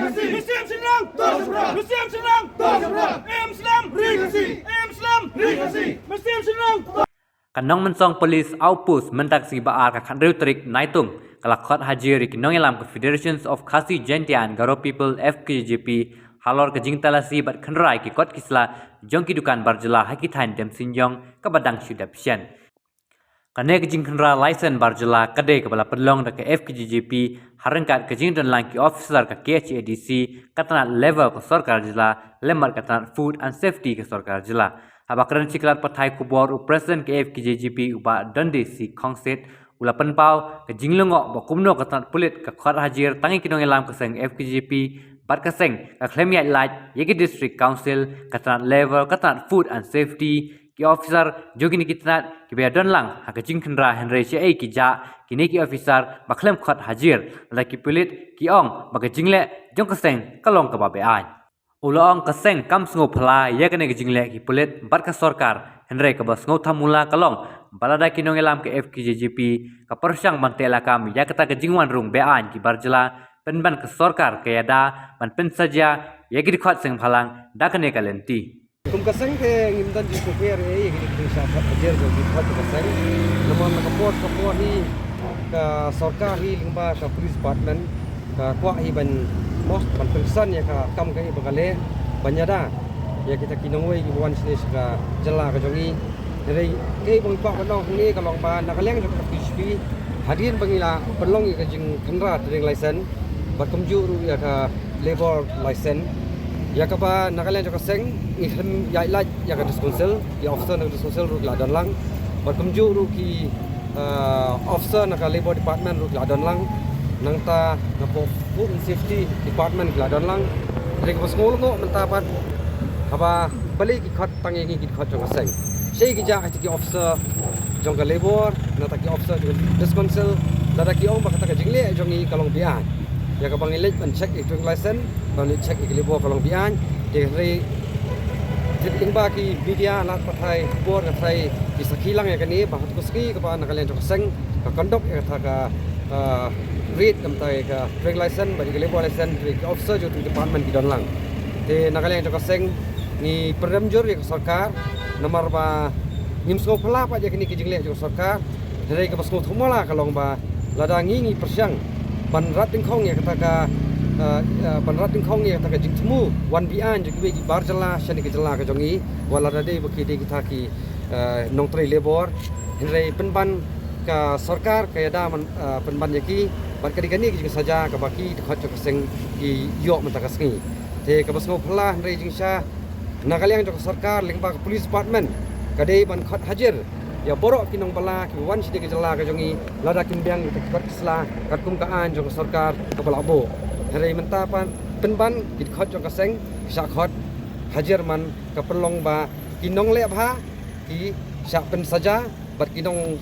Muslim senang, Muslim senang, Islam Muslim senang. Kanong mensong polis outpost mentaksi baar ka khandriu trik naitung kalakhat haji ri kinong elam Confederations of Khasi Gentian Garo People FKJP halor ke jingtalasi bat khandrai ki kot kisla jongki dukan barjala hakithain dem sinjong ka badang syudapsian kane ke jing khandra license barjala kade ke bala pedlong da ke FKJP harangkat ke jing dan langki officer ka KHADC katana level ke sarkar jila lemar katana food and safety ke sarkar jila Habakran ciklat pathai kubor presiden KFKJP uba dande si kongset ula penpau ke jinglongok ba kumno katat pulit ke khot hajir tangi kinong elam keseng FKJP bat keseng ke klemiat laj yegi district council katat level katat food and safety ki officer jogini kitnat ki be donlang ha ke jing khandra henry che ai ki ja kini ki officer ba klem khot hajir la ki pulit ki ong ba ke jingle jong keseng kalong ka ba be ai Ulang keseng kam sengo phala ya kene jingle ki pulit bat ka sarkar henry ka bas ngau thamula kalong balada kinong elam ke FKJP ka persyang mantela kam ya kata ke jingwan rung be an ki barjala penban ke sarkar ke yada man pen saja ya ki khot seng phalang da kene ka lenti kum kaseng ke ngimdan ji ko per e ye ki sa phat ajer jo ki khot kaseng namon ka pot hi ka sarkar hi lingba ka police department ka kwa hi ban most ban pensan ya ka kam ka ibagale banyada ya kita kinongoi ki wan sini ka jala ka jongi dari ke bang pak banong ni ka long ba nakaleng ka PHP hadir bangila perlong ka jing khandra training license bat kamju ru ya ka labor license ya ka ba nakaleng ka seng ihim ya ila ya ka diskonsel ya officer na diskonsel ru la danlang bat kamju ru ki officer na ka labor department ru la danlang nangta na po food and safety department gladon lang rek bos ngol ngo mentapat haba balik ki khat tangi ki khat jong aseng sei ki ja ki officer jong ka labor na ta ki officer jong dispensal da ki ong ba kata ka jingle jong ni kalong bian ya ka bang elek ban check driving license ban check ki labor kalong bian de re jit ba ki media lat pathai bor ka thai ki sakhilang ya ka ni ba hat ko ski ka ba na ka len jong aseng ka kondok ya tha ka read kamtai ka driving license bagi ke labor license ke officer jo tu department ki donlang te nakaleng jo kaseng ni perdam jor ke sarkar nomor ba ngimso phala pa je kini ki jingle jo sarkar dari ke basmo thumala kalong ba lada ngi persyang ban rat tingkhong ya kata ka ban rat tingkhong ya kata ka jingthmu wan bian jo ki barjala shani ke jala ka jongi wala da de baki de kita ki nong tre labor henry penban ka sarkar ka yada penban yaki ban kadi-kadi juga saja ka baki khot jo kaseng ki yok mata kasngi te ka basngo phala rei jingsha nakaliang jo sarkar lingba ka police department kade ban khot hajer ya borok kinong bala ki wan sidi ke jala ka jongi lada kimbyang ki khot kisla kat kum ka an jo sarkar ka bala bo rei menta pan penban ki khot jo kaseng sa khot hajer man ka perlong ba kinong le bha ki sa pen saja bat kinong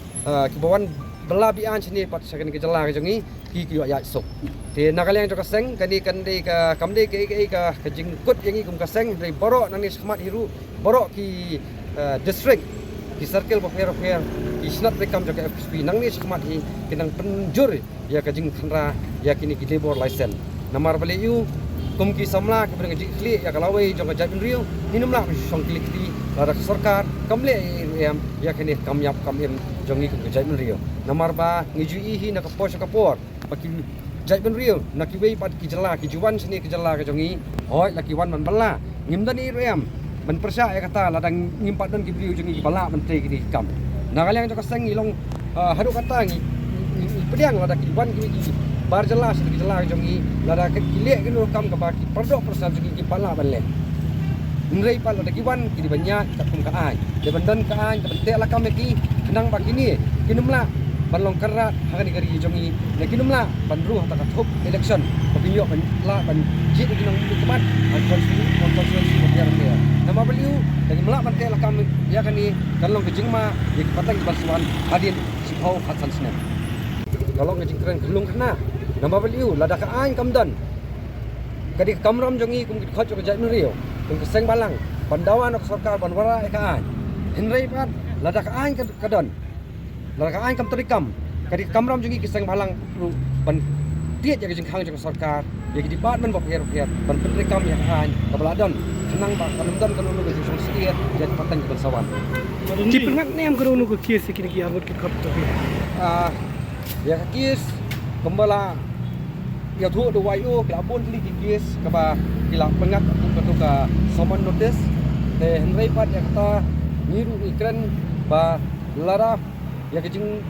ki bawan bala bian sini pat sakan ke jala ka jongi ki ya sok te nakaleng jo kaseng kani kande ka kamde ke ka jingkut yangi kum kaseng dari borok nang ni smat hiru borok ki district ki circle bo fair ki snat rekam jo ka FSP nang ni smat hi kinang penjur ya ka jing khandra ya kini ki labor license namar bale yu kum ki samla ke bring jikli ya kalawai jo ka jabin riu ninum la song klik di lara sarkar kamle em ya kini kamyap kamem jongi ke jabin riu namar ba ngijui hi na ka pos ka por baki jaiban real naki wei pat ki jala ki juwan sini ki jala ka jongi hoi laki wan man bala ngimdani rem man persya ya kata ladang ngimpat don ki briu jongi bala man te ki kam nakaleng ka seng ilong hadu kata ngi pediang lada ki wan ki bar jala sini ki jala ka jongi lada ki lek ki no kam ka baki perdok persa jongi ki bala ban le nrei pal lada ki wan ki banyak ka kum ka ai de bandan ka ai ka te la kam ki kenang baki ni kinumla banlong kerat hari gari jongi nekinumla bandru hata kathop election paginyo ban la ban jit kinong kemat konstitusi biar dia nama beliau dari melak ban tela kam ya kani kalong kejingma di patang basuan hadin sipau hatsan senen kalong kejingkren gelung kana nama beliau lada ka ain kamdan kadi kamram jongi kum khot jo jai nurio kum keseng balang bandawan ok sarkar banwara ka ain henrei pat lada ka ain kadon laka ain kam terikam kadi kamram jungi kisang balang ban dia jadi jengkang jengkang sarkar jadi department bak her ban penrekam yang an kabeladon tenang bak kanundan kanunu ke jengkang sekian jadi patang ke bersawan Cipengak ni am kerana ke kes kini ki angot ke kap tu. ya kis kembala ya thu do wayo kelabon li kis kaba kila pengat aku ke someone notice te henry pat ya kata niru ikran ba lara ya kejing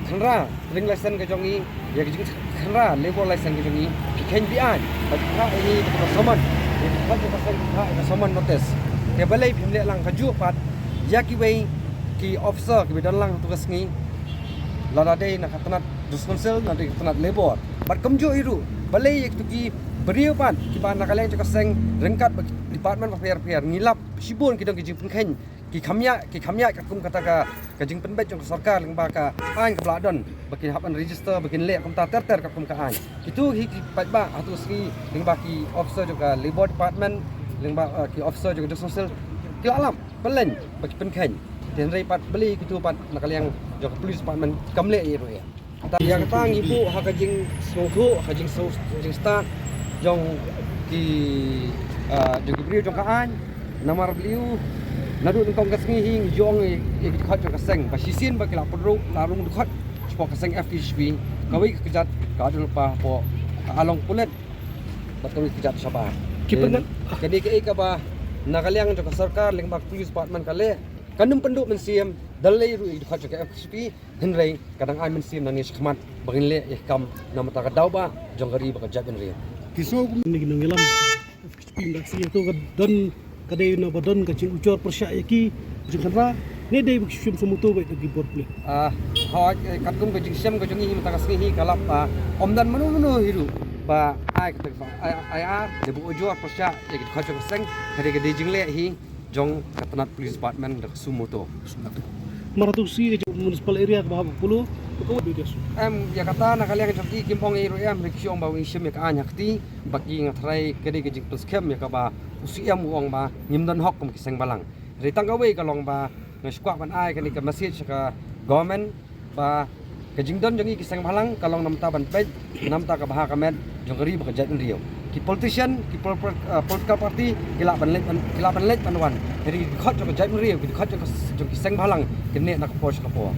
khanra ring lesson ke jongi ya kejing khanra level lesson ke jongi piken bian ba ka ini ke someone ya ka pasal ka someone notice ke balai phimle lang kaju pat ya ki wei ki officer ki bidan lang tugas ngi lada dei nak tanat responsible nanti tanat labor bat kamjo iru balai ek tu ki beriu pan ki ban nakaleng cakap seng rengkat department paper ngilap sibun ki dong ki jing pengkhen ki khamya kakum kata ka jing penbet jong sarkar leng ba ka an ka bladon bakin hapan register bakin le kum ta ter kakum ka an itu hi pat ba atu ski leng ba ki officer juga labor department leng ba ki officer juga social ki alam belen baki pengkhen dan rai pat beli kitu pat nakaleng jong police department kamle iru ya yang kata ibu hak jing smoke hak jing so jing start jong ki jong ki beriu jong ka an namar beliau nadu tong kasngi hing jong e khat jong kaseng ba sisin ba kila podro larung khat spok kaseng FKHB kawi kejat ka adul pa po along pulet ba kawi kejat sabar Kipengan kani ke ka ba nakaliang jong sarkar leng ba police department kale kanum penduk mensiam dalai ru khat jong FKHB henrei kadang ai mensiam nani khmat bagin le ikam namata ka dauba jong gari ba kejat henrei kisau ni ngelam. Pindah si itu ke don kadai na badon ka cing ucor persya ki jengkara ne dei buk syum semutu baik ke bor plik. Hak katum ke jingsem ke jongi mata kasngi hi kalap omdan manu hiru ba ai ka ai debu ujor persya ya ki khacho seng kare ke jingle hi jong katanat police department dak sumuto Maratu si ke municipal area ke bahab pulu ko video su. ya kata nak kalian joki kimpong iru riksong ba wisem ya ka anyakti bagi ngatrai kede ke jing plus kem ya ka ba usiam uang ba ngimdan hok kum kiseng balang ritang ka we kalong ba ngaskwak ban ai kani ka message ka government ba ke jingdon jongi kiseng balang kalong namta ban pej namta ka baha kamet jongari ba kejat rio ki politician ki political party kila ban let panwan jadi khot jo kejat rio ki khot jo kiseng balang kene nak posh ka po